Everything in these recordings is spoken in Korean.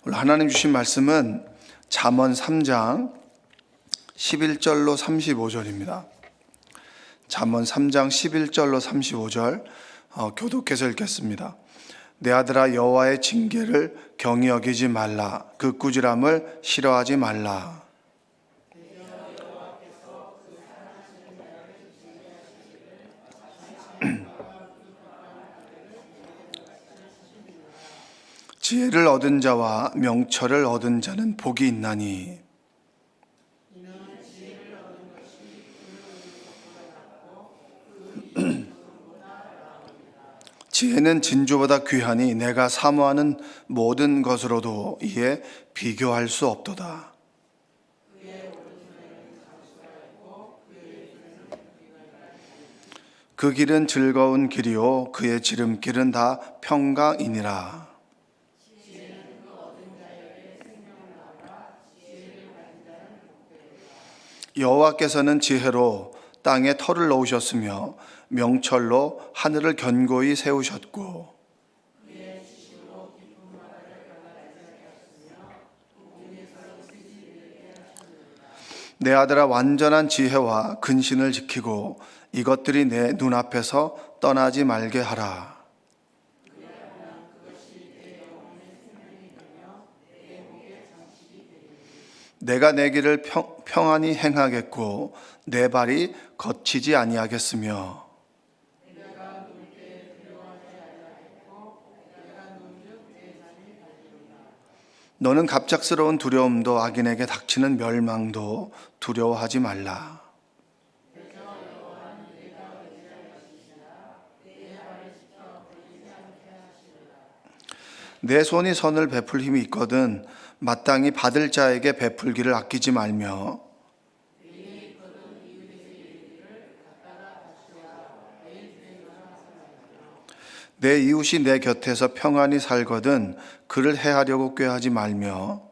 오늘 하나님 주신 말씀은 잠언 3장 11절로 35절입니다. 잠언 3장 11절로 35절 교독해서 읽겠습니다. 내 아들아, 여호와의 징계를 경히 여기지 말라. 그 꾸지람을 싫어하지 말라. 지혜를 얻은 자와 명철을 얻은 자는 복이 있나니 지혜는 진주보다 귀하니 내가 사모하는 모든 것으로도 이에 비교할 수 없도다. 그 길은 즐거운 길이요 그의 지름길은 다 평강이니라. 여호와께서는 지혜로 땅에 터를 놓으셨으며 명철로 하늘을 견고히 세우셨고 내 아들아, 완전한 지혜와 근신을 지키고 이것들이 내 눈앞에서 떠나지 말게 하라. 내가 내 길을 평안히 행하겠고 내 발이 거치지 아니하겠으며 너는 갑작스러운 두려움도 악인에게 닥치는 멸망도 두려워하지 말라. 내 손이 선을 베풀 힘이 있거든 마땅히 받을 자에게 베풀기를 아끼지 말며 내 이웃이 내 곁에서 평안히 살거든 그를 해하려고 꾀하지 말며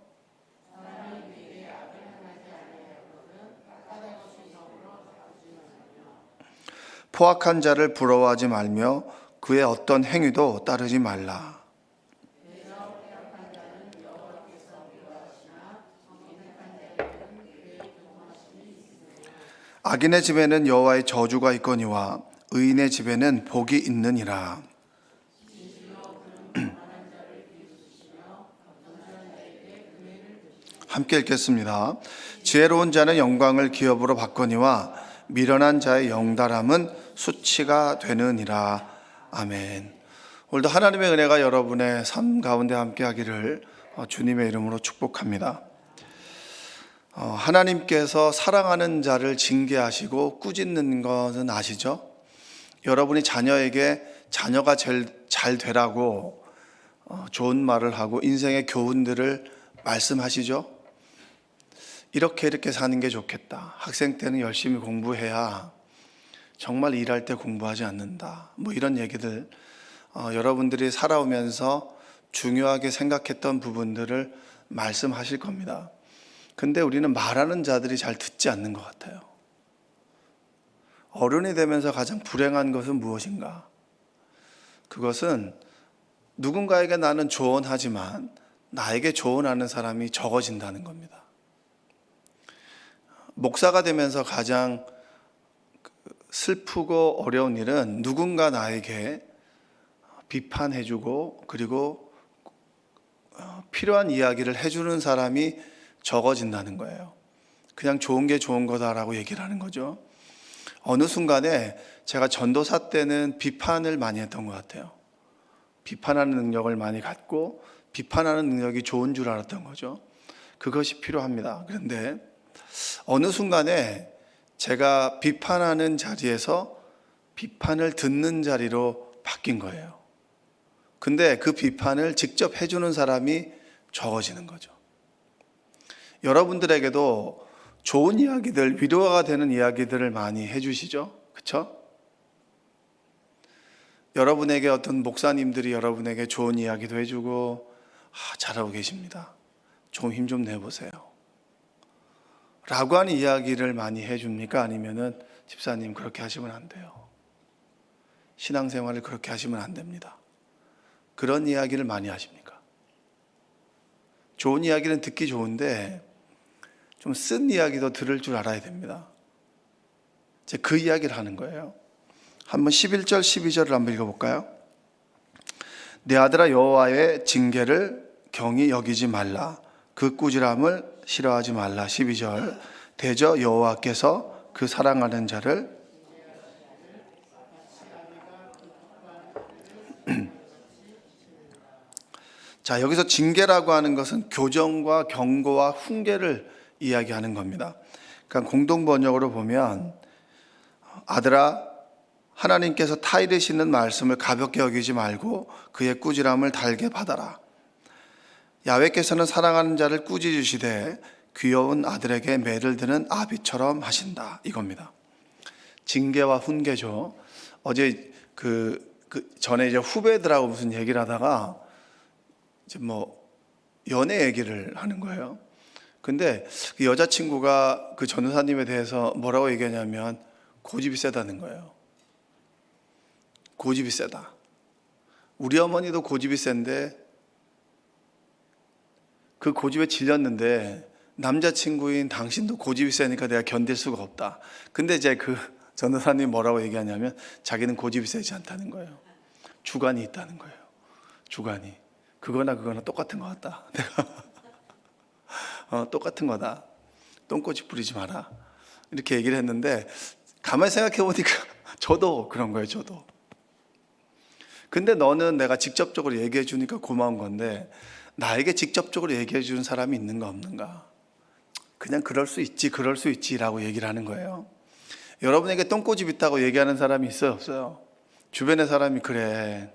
포악한 자를 부러워하지 말며 그의 어떤 행위도 따르지 말라. 악인의 집에는 여호와의 저주가 있거니와 의인의 집에는 복이 있느니라. 함께 읽겠습니다. 지혜로운 자는 영광을 기업으로 받거니와 미련한 자의 영달함은 수치가 되느니라. 아멘. 오늘도 하나님의 은혜가 여러분의 삶 가운데 함께 하기를 주님의 이름으로 축복합니다. 하나님께서 사랑하는 자를 징계하시고 꾸짖는 것은 아시죠? 여러분이 자녀에게 자녀가 제일 잘 되라고 좋은 말을 하고 인생의 교훈들을 말씀하시죠? 이렇게 사는 게 좋겠다. 학생 때는 열심히 공부해야 정말 일할 때 공부하지 않는다. 뭐 이런 얘기들 여러분들이 살아오면서 중요하게 생각했던 부분들을 말씀하실 겁니다. 근데 우리는 말하는 자들이 잘 듣지 않는 것 같아요. 어른이 되면서 가장 불행한 것은 무엇인가? 그것은 누군가에게 나는 조언하지만 나에게 조언하는 사람이 적어진다는 겁니다. 목사가 되면서 가장 슬프고 어려운 일은 누군가 나에게 비판해주고 그리고 필요한 이야기를 해주는 사람이 적어진다는 거예요. 그냥 좋은 게 좋은 거다라고 얘기를 하는 거죠. 어느 순간에 제가 전도사 때는 비판을 많이 했던 것 같아요. 비판하는 능력을 많이 갖고 비판하는 능력이 좋은 줄 알았던 거죠. 그것이 필요합니다. 그런데 어느 순간에 제가 비판하는 자리에서 비판을 듣는 자리로 바뀐 거예요. 근데 그 비판을 직접 해주는 사람이 적어지는 거죠. 여러분들에게도 좋은 이야기들, 위로가 되는 이야기들을 많이 해주시죠? 그렇죠? 여러분에게 어떤 목사님들이 여러분에게 좋은 이야기도 해주고 잘하고 계십니다. 좀 힘 좀 내보세요. 라고 하는 이야기를 많이 해줍니까? 아니면은 집사님 그렇게 하시면 안 돼요. 신앙생활을 그렇게 하시면 안 됩니다. 그런 이야기를 많이 하십니까? 좋은 이야기는 듣기 좋은데 좀 쓴 이야기도 들을 줄 알아야 됩니다. 이제 그 이야기를 하는 거예요. 한번 11절 12절을 한번 읽어볼까요? 내 아들아 여호와의 징계를 경히 여기지 말라. 그 꾸지람을 싫어하지 말라. 12절 대저 여호와께서 그 사랑하는 자를 자, 여기서 징계라고 하는 것은 교정과 경고와 훈계를 이야기하는 겁니다. 그러니까 공동 번역으로 보면 아들아 하나님께서 타이르시는 말씀을 가볍게 여기지 말고 그의 꾸지람을 달게 받아라. 야훼께서는 사랑하는 자를 꾸짖으시되 귀여운 아들에게 매를 드는 아비처럼 하신다. 이겁니다. 징계와 훈계죠. 어제 전에 이제 후배들하고 무슨 얘기를 하다가 이제 뭐 연애 얘기를 하는 거예요. 근데 그 여자친구가 그 전도사님에 대해서 뭐라고 얘기하냐면 고집이 세다는 거예요. 고집이 세다. 우리 어머니도 고집이 센데 그 고집에 질렸는데 남자친구인 당신도 고집이 세니까 내가 견딜 수가 없다. 근데 이제 그 전도사님 뭐라고 얘기하냐면 자기는 고집이 세지 않다는 거예요. 주관이 있다는 거예요. 주관이. 그거나 똑같은 것 같다. 내가 똑같은 거다. 똥꼬집 부리지 마라. 이렇게 얘기를 했는데 가만히 생각해 보니까 저도 그런 거예요. 저도. 근데 너는 내가 직접적으로 얘기해 주니까 고마운 건데 나에게 직접적으로 얘기해 주는 사람이 있는가 없는가? 그냥 그럴 수 있지라고 얘기를 하는 거예요. 여러분에게 똥꼬집 있다고 얘기하는 사람이 있어요, 없어요? 주변의 사람이 그래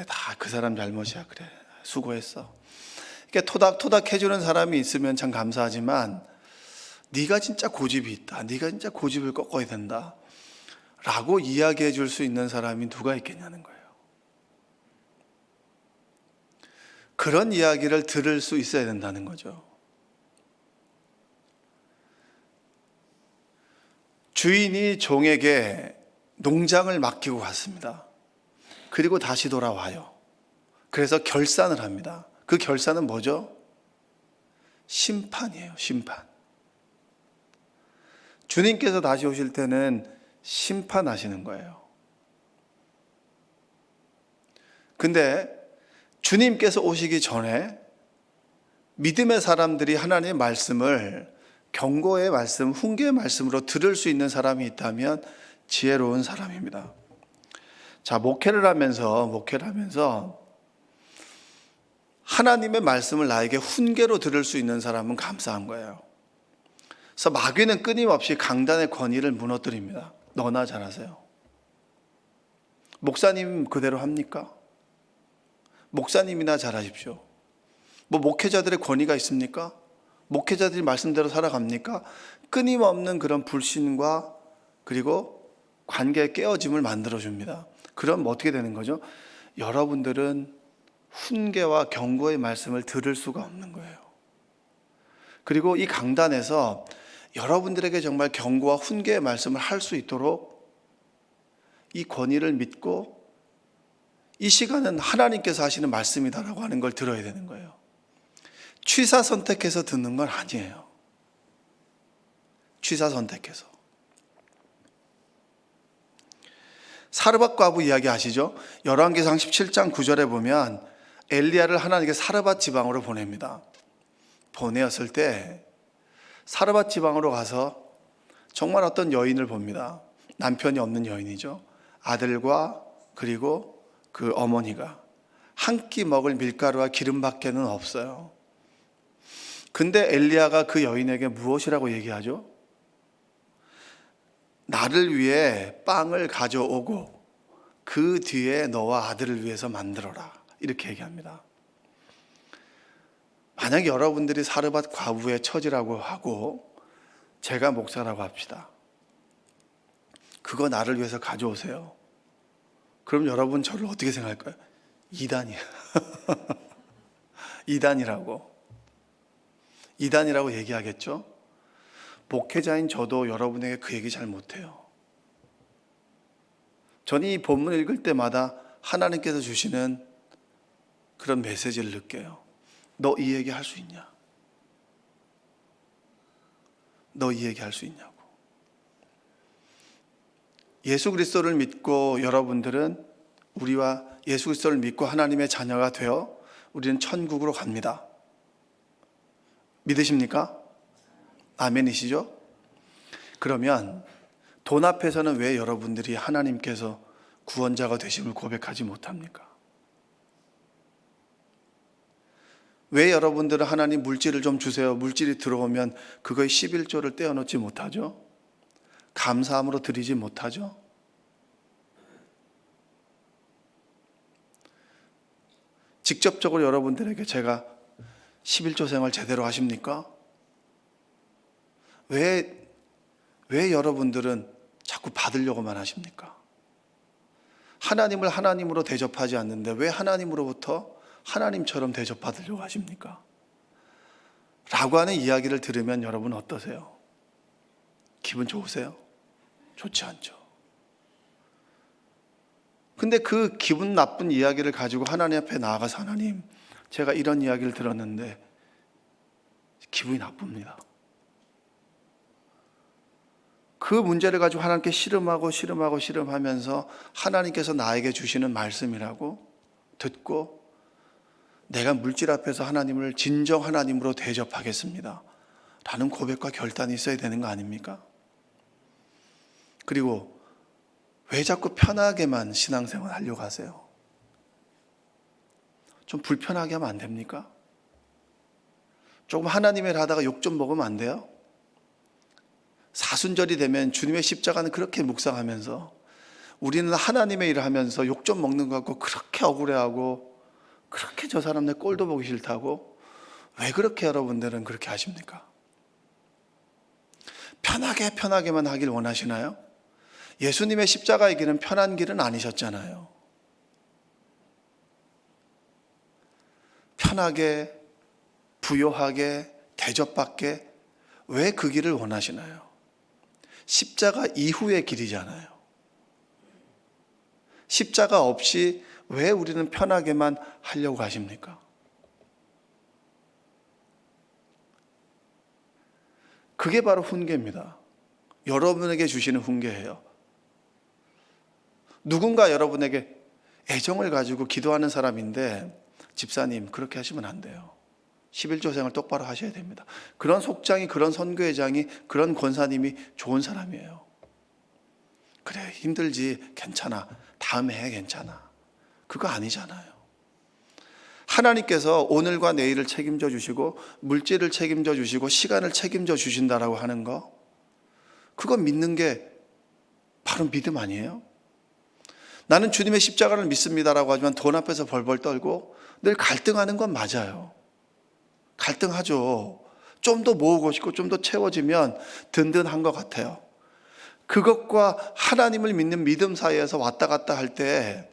다 그 사람 잘못이야, 그래 수고했어. 이렇게 토닥토닥 해주는 사람이 있으면 참 감사하지만 네가 진짜 고집이 있다, 네가 진짜 고집을 꺾어야 된다 라고 이야기해 줄 수 있는 사람이 누가 있겠냐는 거예요. 그런 이야기를 들을 수 있어야 된다는 거죠. 주인이 종에게 농장을 맡기고 갔습니다. 그리고 다시 돌아와요. 그래서 결산을 합니다. 그 결산은 뭐죠? 심판이에요. 심판. 주님께서 다시 오실 때는 심판하시는 거예요. 근데 주님께서 오시기 전에 믿음의 사람들이 하나님의 말씀을 경고의 말씀, 훈계의 말씀으로 들을 수 있는 사람이 있다면 지혜로운 사람입니다. 자, 목회를 하면서 하나님의 말씀을 나에게 훈계로 들을 수 있는 사람은 감사한 거예요. 그래서 마귀는 끊임없이 강단의 권위를 무너뜨립니다. 너나 잘하세요. 목사님 그대로 합니까? 목사님이나 잘하십시오. 뭐 목회자들의 권위가 있습니까? 목회자들이 말씀대로 살아갑니까? 끊임없는 그런 불신과 그리고 관계의 깨어짐을 만들어줍니다. 그럼 어떻게 되는 거죠? 여러분들은 훈계와 경고의 말씀을 들을 수가 없는 거예요. 그리고 이 강단에서 여러분들에게 정말 경고와 훈계의 말씀을 할 수 있도록 이 권위를 믿고 이 시간은 하나님께서 하시는 말씀이다라고 하는 걸 들어야 되는 거예요. 취사 선택해서 듣는 건 아니에요. 취사 선택해서. 사르밧 과부 이야기 아시죠? 열왕기상 17장 9절에 보면 엘리야를 하나님께 사르밧 지방으로 보냅니다. 보내었을 때 사르밧 지방으로 가서 정말 어떤 여인을 봅니다. 남편이 없는 여인이죠. 아들과 그리고 그 어머니가 한 끼 먹을 밀가루와 기름밖에는 없어요. 근데 엘리야가 그 여인에게 무엇이라고 얘기하죠? 나를 위해 빵을 가져오고 그 뒤에 너와 아들을 위해서 만들어라. 이렇게 얘기합니다. 만약 여러분들이 사르밧 과부의 처지라고 하고 제가 목사라고 합시다. 그거 나를 위해서 가져오세요. 그럼 여러분 저를 어떻게 생각할까요? 이단이야. 이단이라고 얘기하겠죠? 목회자인 저도 여러분에게 그 얘기 잘 못해요. 저는 이 본문을 읽을 때마다 하나님께서 주시는 그런 메시지를 느껴요. 너 이 얘기 할 수 있냐? 너 이 얘기 할 수 있냐고. 예수 그리스도를 믿고 여러분들은 우리와 예수 그리스도를 믿고 하나님의 자녀가 되어 우리는 천국으로 갑니다. 믿으십니까? 아멘이시죠? 그러면 돈 앞에서는 왜 여러분들이 하나님께서 구원자가 되심을 고백하지 못합니까? 왜 여러분들은 하나님 물질을 좀 주세요. 물질이 들어오면 그거의 11조를 떼어놓지 못하죠? 감사함으로 드리지 못하죠? 직접적으로 여러분들에게 제가 11조 생활 제대로 하십니까? 왜 여러분들은 자꾸 받으려고만 하십니까? 하나님을 하나님으로 대접하지 않는데 왜 하나님으로부터 하나님처럼 대접받으려고 하십니까? 라고 하는 이야기를 들으면 여러분 어떠세요? 기분 좋으세요? 좋지 않죠. 근데 그 기분 나쁜 이야기를 가지고 하나님 앞에 나아가서 하나님, 제가 이런 이야기를 들었는데 기분이 나쁩니다. 그 문제를 가지고 하나님께 씨름하면서 하나님께서 나에게 주시는 말씀이라고 듣고 내가 물질 앞에서 하나님을 진정 하나님으로 대접하겠습니다 라는 고백과 결단이 있어야 되는 거 아닙니까? 그리고 왜 자꾸 편하게만 신앙생활 하려고 하세요? 좀 불편하게 하면 안 됩니까? 조금 하나님의 일 하다가 욕 좀 먹으면 안 돼요? 사순절이 되면 주님의 십자가는 그렇게 묵상하면서 우리는 하나님의 일을 하면서 욕 좀 먹는 것 같고 그렇게 억울해하고 그렇게 저 사람 내 꼴도 보기 싫다고 왜 그렇게 여러분들은 그렇게 하십니까? 편하게만 하길 원하시나요? 예수님의 십자가의 길은 편한 길은 아니셨잖아요. 편하게, 부요하게, 대접받게 왜 그 길을 원하시나요? 십자가 이후의 길이잖아요. 십자가 없이 왜 우리는 편하게만 하려고 하십니까? 그게 바로 훈계입니다. 여러분에게 주시는 훈계예요. 누군가 여러분에게 애정을 가지고 기도하는 사람인데 집사님 그렇게 하시면 안 돼요. 11조 생활 똑바로 하셔야 됩니다. 그런 속장이, 그런 선교회장이, 그런 권사님이 좋은 사람이에요. 그래 힘들지 괜찮아 다음에 해 괜찮아 그거 아니잖아요. 하나님께서 오늘과 내일을 책임져 주시고 물질을 책임져 주시고 시간을 책임져 주신다라고 하는 거 그거 믿는 게 바로 믿음 아니에요? 나는 주님의 십자가를 믿습니다라고 하지만 돈 앞에서 벌벌 떨고 늘 갈등하는 건 맞아요. 갈등하죠. 좀 더 모으고 싶고 좀 더 채워지면 든든한 것 같아요. 그것과 하나님을 믿는 믿음 사이에서 왔다 갔다 할 때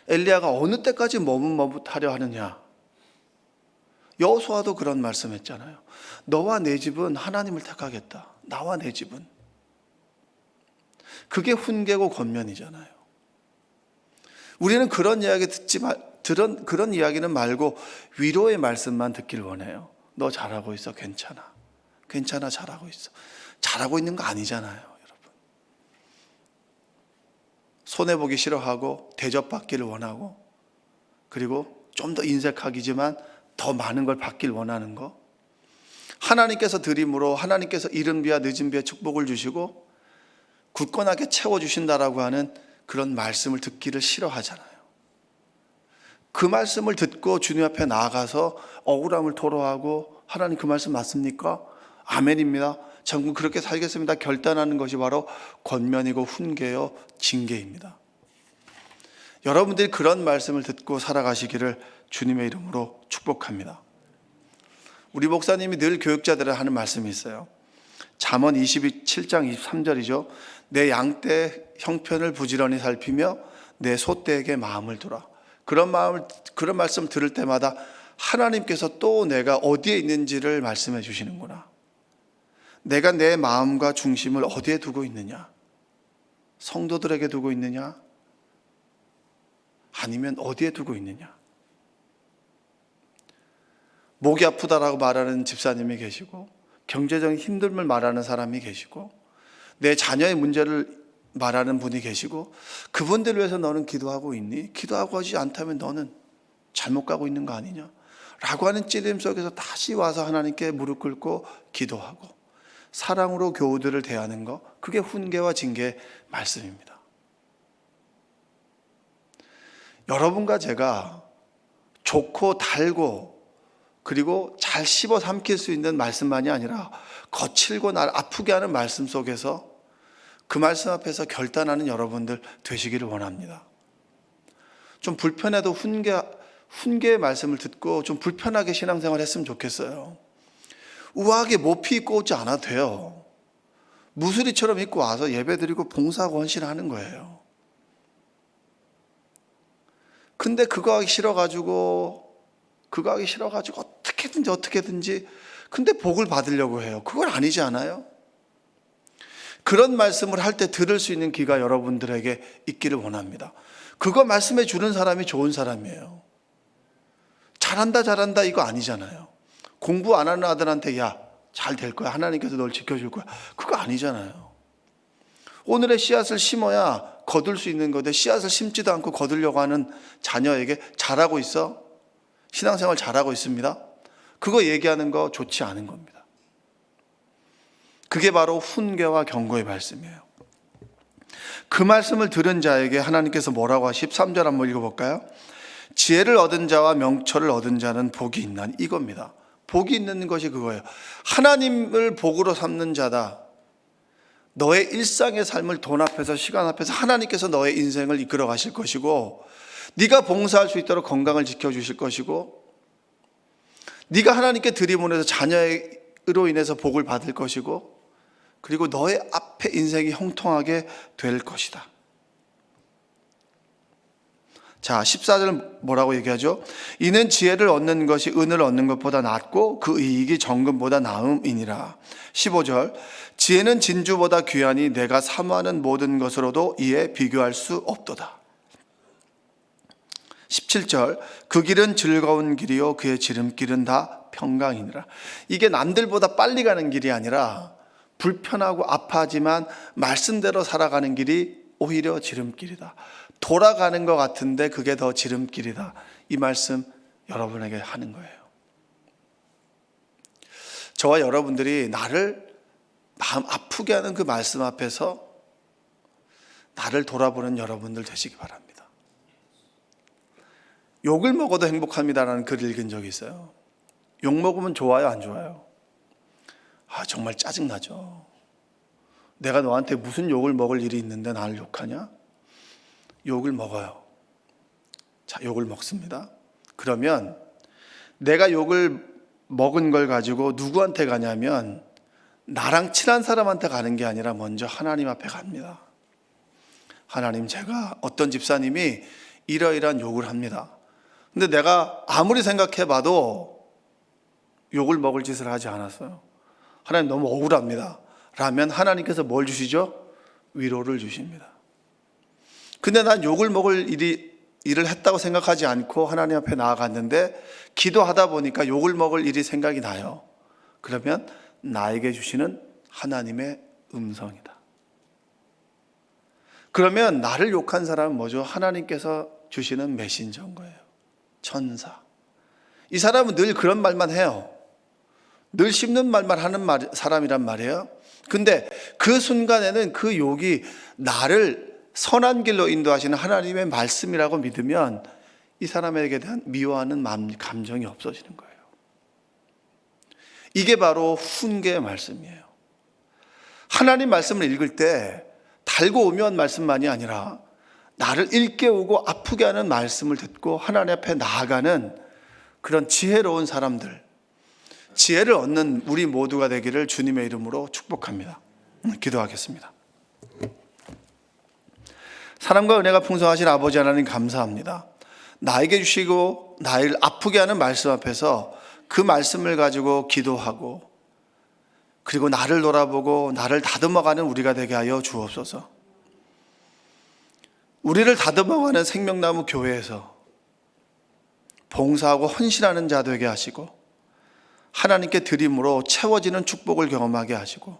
엘리야가 어느 때까지 머뭇머뭇하려 하느냐. 여호수아도 그런 말씀했잖아요. 너와 내 집은 하나님을 택하겠다. 나와 내 집은. 그게 훈계고 권면이잖아요. 우리는 그런 이야기 그런 이야기는 말고 위로의 말씀만 듣길 원해요. 너 잘하고 있어. 괜찮아. 괜찮아. 잘하고 있어. 잘하고 있는 거 아니잖아요, 여러분. 손해보기 싫어하고 대접받기를 원하고 그리고 좀 더 인색하기지만 더 많은 걸 받길 원하는 거. 하나님께서 드림으로 하나님께서 이른 비와 늦은 비에 축복을 주시고 굳건하게 채워주신다라고 하는 그런 말씀을 듣기를 싫어하잖아요. 그 말씀을 듣고 주님 앞에 나아가서 억울함을 토로하고 하나님 그 말씀 맞습니까? 아멘입니다. 전국 그렇게 살겠습니다. 결단하는 것이 바로 권면이고 훈계요 징계입니다. 여러분들이 그런 말씀을 듣고 살아가시기를 주님의 이름으로 축복합니다. 우리 목사님이 늘 교육자들을 하는 말씀이 있어요. 잠언 27장 23절이죠. 내 양떼 형편을 부지런히 살피며 내 소떼에게 마음을 두라. 그런 말씀을 들을 때마다 하나님께서 또 내가 어디에 있는지를 말씀해 주시는구나. 내가 내 마음과 중심을 어디에 두고 있느냐? 성도들에게 두고 있느냐? 아니면 어디에 두고 있느냐? 목이 아프다라고 말하는 집사님이 계시고, 경제적인 힘듦을 말하는 사람이 계시고, 내 자녀의 문제를 말하는 분이 계시고, 그분들을 위해서 너는 기도하고 있니? 기도하고 하지 않다면 너는 잘못 가고 있는 거 아니냐? 라고 하는 찔림 속에서 다시 와서 하나님께 무릎 꿇고 기도하고 사랑으로 교우들을 대하는 거, 그게 훈계와 징계의 말씀입니다. 여러분과 제가 좋고 달고 그리고 잘 씹어 삼킬 수 있는 말씀만이 아니라 거칠고 날 아프게 하는 말씀 속에서 그 말씀 앞에서 결단하는 여러분들 되시기를 원합니다. 좀 불편해도 훈계의 말씀을 듣고 좀 불편하게 신앙생활 했으면 좋겠어요. 우아하게 모피 입고 오지 않아도 돼요. 무수리처럼 입고 와서 예배드리고 봉사하고 헌신하는 거예요. 근데 그거 하기 싫어가지고 어떻게든지 근데 복을 받으려고 해요. 그건 아니지 않아요? 그런 말씀을 할 때 들을 수 있는 귀가 여러분들에게 있기를 원합니다. 그거 말씀해 주는 사람이 좋은 사람이에요. 잘한다 이거 아니잖아요. 공부 안 하는 아들한테 야, 잘 될 거야, 하나님께서 널 지켜줄 거야, 그거 아니잖아요. 오늘의 씨앗을 심어야 거둘 수 있는 건데 씨앗을 심지도 않고 거두려고 하는 자녀에게 잘하고 있어? 신앙생활 잘하고 있습니다? 그거 얘기하는 거 좋지 않은 겁니다. 그게 바로 훈계와 경고의 말씀이에요. 그 말씀을 들은 자에게 하나님께서 뭐라고 하시? 13절 한번 읽어볼까요? 지혜를 얻은 자와 명철을 얻은 자는 복이 있나니, 이겁니다. 복이 있는 것이 그거예요. 하나님을 복으로 삼는 자다. 너의 일상의 삶을 돈 앞에서 시간 앞에서 하나님께서 너의 인생을 이끌어 가실 것이고, 네가 봉사할 수 있도록 건강을 지켜주실 것이고, 네가 하나님께 드림으로 해서 자녀로 인해서 복을 받을 것이고, 그리고 너의 앞에 인생이 형통하게 될 것이다. 자, 14절 뭐라고 얘기하죠? 이는 지혜를 얻는 것이 은을 얻는 것보다 낫고 그 이익이 정금보다 나음이니라. 15절 지혜는 진주보다 귀하니 내가 사모하는 모든 것으로도 이에 비교할 수 없도다. 17절 그 길은 즐거운 길이요 그의 지름길은 다 평강이니라. 이게 남들보다 빨리 가는 길이 아니라 불편하고 아파하지만 말씀대로 살아가는 길이 오히려 지름길이다. 돌아가는 것 같은데 그게 더 지름길이다. 이 말씀 여러분에게 하는 거예요. 저와 여러분들이 나를 마음 아프게 하는 그 말씀 앞에서 나를 돌아보는 여러분들 되시기 바랍니다. 욕을 먹어도 행복합니다라는 글을 읽은 적이 있어요. 욕 먹으면 좋아요, 안 좋아요? 정말 짜증나죠. 내가 너한테 무슨 욕을 먹을 일이 있는데 나를 욕하냐? 욕을 먹어요. 자, 욕을 먹습니다. 그러면 내가 욕을 먹은 걸 가지고 누구한테 가냐면 나랑 친한 사람한테 가는 게 아니라 먼저 하나님 앞에 갑니다. 하나님, 제가 어떤 집사님이 이러이러한 욕을 합니다. 근데 내가 아무리 생각해봐도 욕을 먹을 짓을 하지 않았어요. 하나님 너무 억울합니다. 라면 하나님께서 뭘 주시죠? 위로를 주십니다. 근데 난 욕을 먹을 일을 했다고 생각하지 않고 하나님 앞에 나아갔는데 기도하다 보니까 욕을 먹을 일이 생각이 나요. 그러면 나에게 주시는 하나님의 음성이다. 그러면 나를 욕한 사람은 뭐죠? 하나님께서 주시는 메신저인 거예요. 천사. 이 사람은 늘 그런 말만 해요. 늘 씹는 말만 하는 사람이란 말이에요. 근데 그 순간에는 그 욕이 나를 선한 길로 인도하시는 하나님의 말씀이라고 믿으면 이 사람에게 대한 미워하는 감정이 없어지는 거예요. 이게 바로 훈계의 말씀이에요. 하나님 말씀을 읽을 때 달고 오묘한 말씀만이 아니라 나를 일깨우고 아프게 하는 말씀을 듣고 하나님 앞에 나아가는 그런 지혜로운 사람들, 지혜를 얻는 우리 모두가 되기를 주님의 이름으로 축복합니다. 기도하겠습니다. 사랑과 은혜가 풍성하신 아버지 하나님 감사합니다. 나에게 주시고 나를 아프게 하는 말씀 앞에서 그 말씀을 가지고 기도하고 그리고 나를 돌아보고 나를 다듬어가는 우리가 되게 하여 주옵소서. 우리를 다듬어가는 생명나무 교회에서 봉사하고 헌신하는 자 되게 하시고 하나님께 드림으로 채워지는 축복을 경험하게 하시고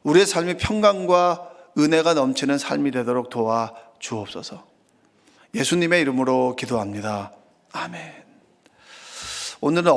우리의 삶이 평강과 은혜가 넘치는 삶이 되도록 도와 주옵소서. 예수님의 이름으로 기도합니다. 아멘. 오늘은